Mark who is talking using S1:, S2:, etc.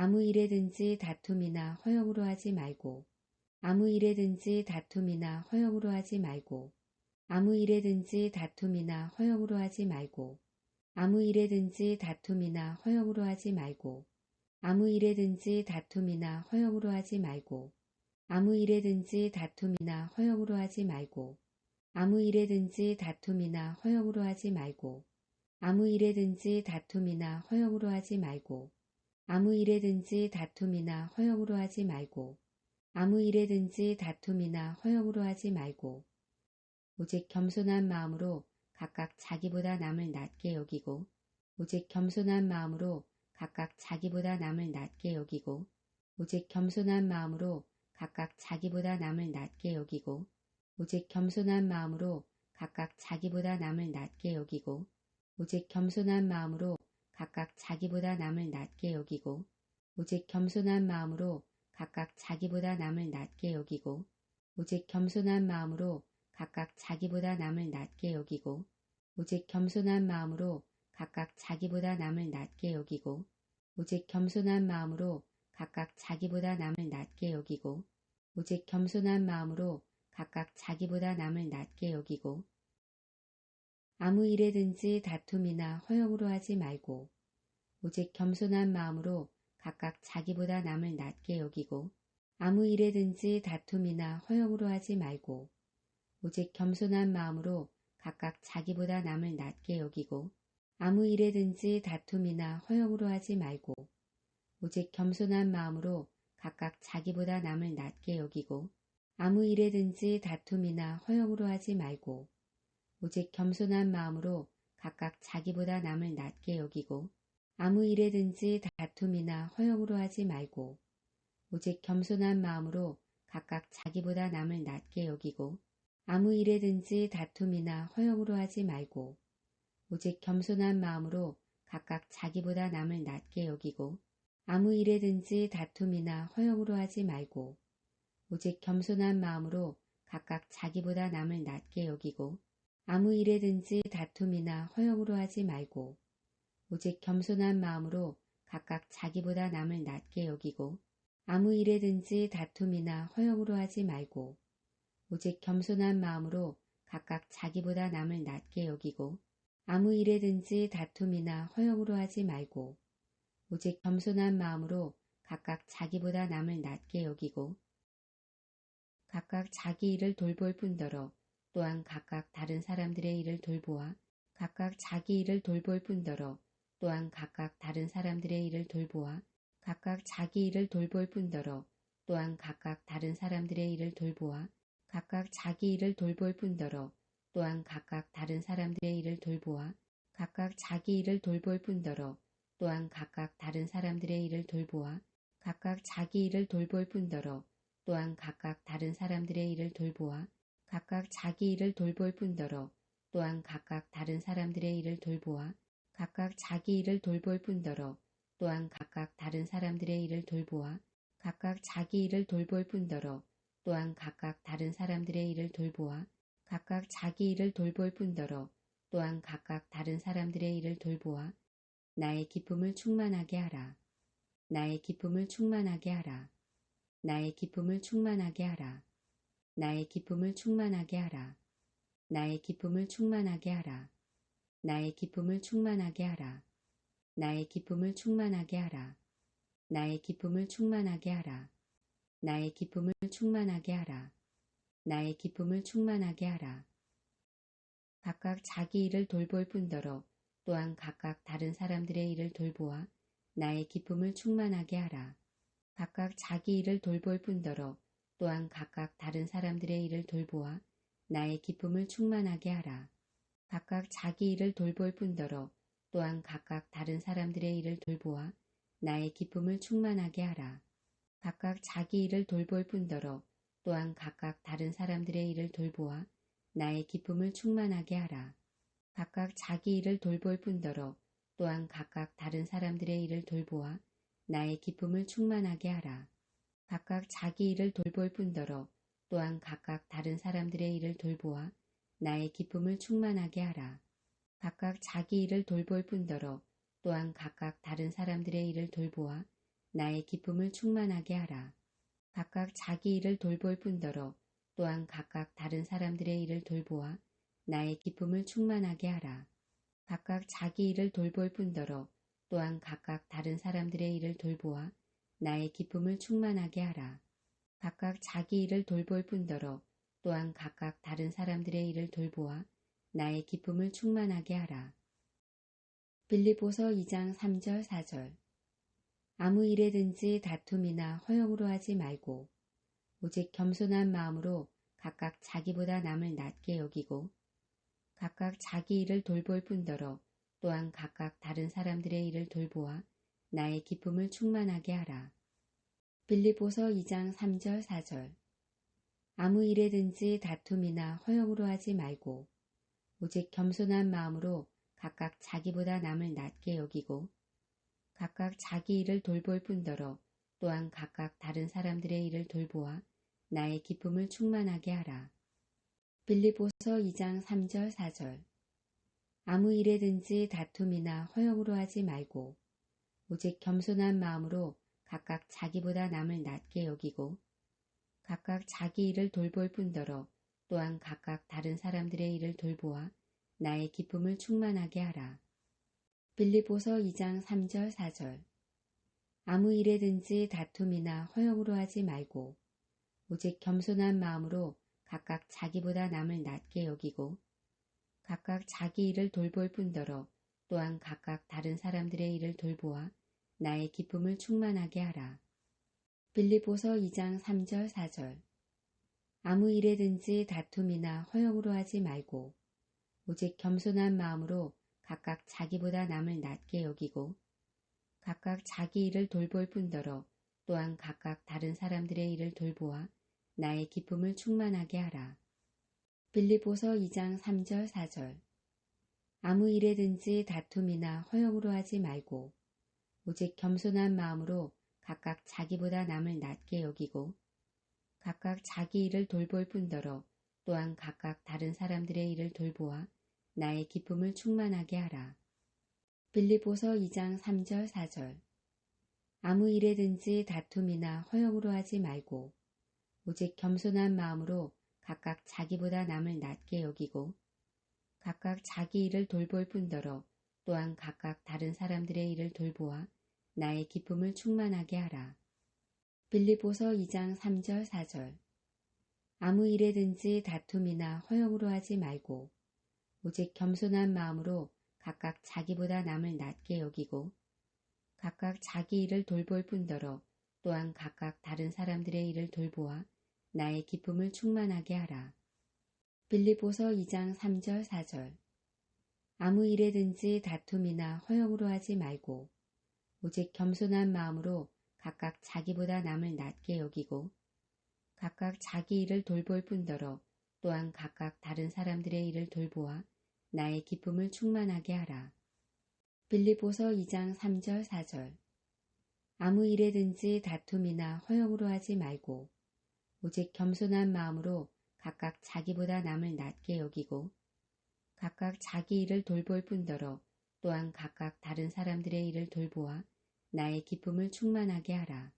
S1: 아무 일에든지 다툼이나 허영으로 하지 말고. 아무 일에든지 다툼이나 허영으로 하지 말고. 아무 일에든지 다툼이나 허영으로 하지 말고. 아무 일에든지 다툼이나 허영으로 하지 말고. 아무 일에든지 다툼이나 허영으로 하지 말고. 아무 일에든지 다툼이나 허영으로 하지 말고. 아무 일에든지 다툼이나 허영으로 하지 말고. 아무 일에든지 다툼이나 허영으로 하지 말고. 아무 일에든지 다툼이나 허영으로 하지 말고. 아무 일에든지 다툼이나 허영으로 하지 말고. 오직 겸손한 마음으로 각각 자기보다 남을 낮게 여기고. 오직 겸손한 마음으로 각각 자기보다 남을 낮게 여기고. 오직 겸손한 마음으로 각각 자기보다 남을 낮게 여기고. 오직 겸손한 마음으로 각각 자기보다 남을 낮게 여기고. 오직 겸손한 마음으로 각각 자기보다 남을 낮게 여기고. 오직 겸손한 마음으로 각각 자기보다 남을 낮게 여기고. 오직 겸손한 마음으로 각각 자기보다 남을 낮게 여기고. 오직 겸손한 마음으로 각각 자기보다 남을 낮게 여기고. 오직 겸손한 마음으로 각각 자기보다 남을 낮게 여기고. 오직 겸손한 마음으로 각각 자기보다 남을 낮게 여기고. 아무 일에든지 다툼이나 허영으로 하지 말고. 오직 겸손한 마음으로 각각 자기보다 남을 낮게 여기고. 아무 일에든지 다툼이나 허영으로 하지 말고. 오직 겸손한 마음으로 각각 자기보다 남을 낮게 여기고. 아무 일에든지 다툼이나 허영으로 하지 말고. 오직 겸손한 마음으로 각각 자기보다 남을 낮게 여기고. 아무 일에든지 다툼이나 허영으로 하지 말고. 오직 겸손한 마음으로 각각 자기보다 남을 낮게 여기고. 아무 일에든지 다툼이나 허영으로 하지 말고. 오직 겸손한 마음으로 각각 자기보다 남을 낮게 여기고. 아무 일에든지 다툼이나 허영으로 하지 말고. 오직 겸손한 마음으로 각각 자기보다 남을 낮게 여기고. 아무 일에든지 다툼이나 허영으로 하지 말고. 오직 겸손한 마음으로 각각 자기보다 남을 낮게 여기고. 아무 일에든지 다툼이나 허영으로 하지 말고. 오직 겸손한 마음으로 각각 자기보다 남을 낮게 여기고. 아무 일에든지 다툼이나 허영으로 하지 말고. 오직 겸손한 마음으로 각각 자기보다 남을 낮게 여기고. 아무 일에든지 다툼이나 허영으로 하지 말고. 오직 겸손한 마음으로 각각 자기보다 남을 낮게 여기고. 각각 자기 일을 돌볼 뿐더러 또한 각각 다른 사람들의 일을 돌보아 각각 자기 일을 돌볼 뿐더러 또한 각각 다른 사람들의 일을 돌보아 각각 자기 일을 돌볼 뿐더러 또한 각각 다른 사람들의 일을 돌보아 각각 자기 일을 돌볼 뿐더러 또한 각각 다른 사람들의 일을 돌보아 각각 자기 일을 돌볼 뿐더러 또한 각각 다른 사람들의 일을 돌보아 각각 자기 일을 돌볼 뿐더러 또한 각각 다른 사람들의 일을 돌보아 각각 자기 일을 돌볼 뿐더러 또한 각각 다른 사람들의 일을 돌보아 각각 자기 일을 돌볼 뿐더러 또한 각각 다른 사람들의 일을 돌보아 각각 자기 일을 돌볼 뿐더러 또한 각각 다른 사람들의 일을 돌보아 각각 자기 일을 돌볼 뿐더러 또한 각각 다른 사람들의 일을 돌보아 나의 기쁨을 충만하게 하라. 나의 기쁨을 충만하게 하라. 나의 기쁨을 충만하게 하라. 나의 기쁨을 충만하게 하라. 나의 기쁨을 충만하게 하라. 나의 기쁨을 충만하게 하라. 나의 기쁨을 충만하게 하라. 나의 기쁨을 충만하게 하라. 나의 기쁨을 충만하게 하라. 나의 기쁨을 충만하게 하라. 각각 자기 일을 돌볼 뿐더러 또한 각각 다른 사람들의 일을 돌보아 나의 기쁨을 충만하게 하라. 각각 자기 일을 돌볼 뿐더러 또한 각각 다른 사람들의 일을 돌보아 나의 기쁨을 충만하게 하라. 각각 자기 일을 돌볼 뿐더러 또한 각각 다른 사람들의 일을 돌보아 나의 기쁨을 충만하게 하라. 각각 자기 일을 돌볼 뿐더러 또한 각각 다른 사람들의 일을 돌보아 나의 기쁨을 충만하게 하라. 각각 자기 일을 돌볼 뿐더러 또한 각각 다른 사람들의 일을 돌보아 나의 기쁨을 충만하게 하라. 각각 자기 일을 돌볼 뿐더러 또한 각각 다른 사람들의 일을 돌보아 나의 기쁨을 충만하게 하라. 각각 자기 일을 돌볼 뿐더러 또한 각각 다른 사람들의 일을 돌보아 나의 기쁨을 충만하게 하라. 각각 자기 일을 돌볼 뿐더러 또한 각각 다른 사람들의 일을 돌보아 나의 기쁨을 충만하게 하라. 각각 자기 일을 돌볼 뿐더러 또한 각각 다른 사람들의 일을 돌보아 나의 기쁨을 충만하게 하라. 각각 자기 일을 돌볼 뿐더러 또한 각각 다른 사람들의 일을 돌보아 나의 기쁨을 충만하게 하라. 빌립보서 2장 3절 4절. 아무 일에든지 다툼이나 허영으로 하지 말고 오직 겸손한 마음으로 각각 자기보다 남을 낮게 여기고 각각 자기 일을 돌볼 뿐더러 또한 각각 다른 사람들의 일을 돌보아 나의 기쁨을 충만하게 하라. 빌립보서 2장 3절 4절. 아무 일에든지 다툼이나 허영으로 하지 말고 오직 겸손한 마음으로 각각 자기보다 남을 낮게 여기고 각각 자기 일을 돌볼 뿐더러 또한 각각 다른 사람들의 일을 돌보아 나의 기쁨을 충만하게 하라. 빌립보서 2장 3절 4절. 아무 일에든지 다툼이나 허영으로 하지 말고 오직 겸손한 마음으로 각각 자기보다 남을 낮게 여기고 각각 자기 일을 돌볼 뿐더러 또한 각각 다른 사람들의 일을 돌보아 나의 기쁨을 충만하게 하라. 빌립보서 2장 3절 4절. 아무 일에든지 다툼이나 허영으로 하지 말고 오직 겸손한 마음으로 각각 자기보다 남을 낮게 여기고 각각 자기 일을 돌볼 뿐더러 또한 각각 다른 사람들의 일을 돌보아 나의 기쁨을 충만하게 하라. 빌립보서 2장 3절 4절. 아무 일에든지 다툼이나 허영으로 하지 말고 오직 겸손한 마음으로 각각 자기보다 남을 낮게 여기고 각각 자기 일을 돌볼 뿐더러 또한 각각 다른 사람들의 일을 돌보아 나의 기쁨을 충만하게 하라. 빌립보서 2장 3절 4절. 아무 일에든지 다툼이나 허영으로 하지 말고 오직 겸손한 마음으로 각각 자기보다 남을 낮게 여기고 각각 자기 일을 돌볼 뿐더러 또한 각각 다른 사람들의 일을 돌보아 나의 기쁨을 충만하게 하라. 빌립보서 2장 3절 4절. 아무 일에든지 다툼이나 허영으로 하지 말고 오직 겸손한 마음으로 각각 자기보다 남을 낮게 여기고 각각 자기 일을 돌볼 뿐더러 또한 각각 다른 사람들의 일을 돌보아 나의 기쁨을 충만하게 하라. 빌립보서 2장 3절 4절. 아무 일에든지 다툼이나 허영으로 하지 말고 오직 겸손한 마음으로 각각 자기보다 남을 낮게 여기고 각각 자기 일을 돌볼 뿐더러 또한 각각 다른 사람들의 일을 돌보아 나의 기쁨을 충만하게 하라. 빌립보서 2장 3절 4절. 아무 일에든지 다툼이나 허영으로 하지 말고 오직 겸손한 마음으로 각각 자기보다 남을 낮게 여기고 각각 자기 일을 돌볼 뿐더러 또한 각각 다른 사람들의 일을 돌보아 나의 기쁨을 충만하게 하라. 빌립보서 2장 3절 4절. 아무 일에든지 다툼이나 허영으로 하지 말고 오직 겸손한 마음으로 각각 자기보다 남을 낮게 여기고 각각 자기 일을 돌볼 뿐더러 또한 각각 다른 사람들의 일을 돌보아 나의 기쁨을 충만하게 하라.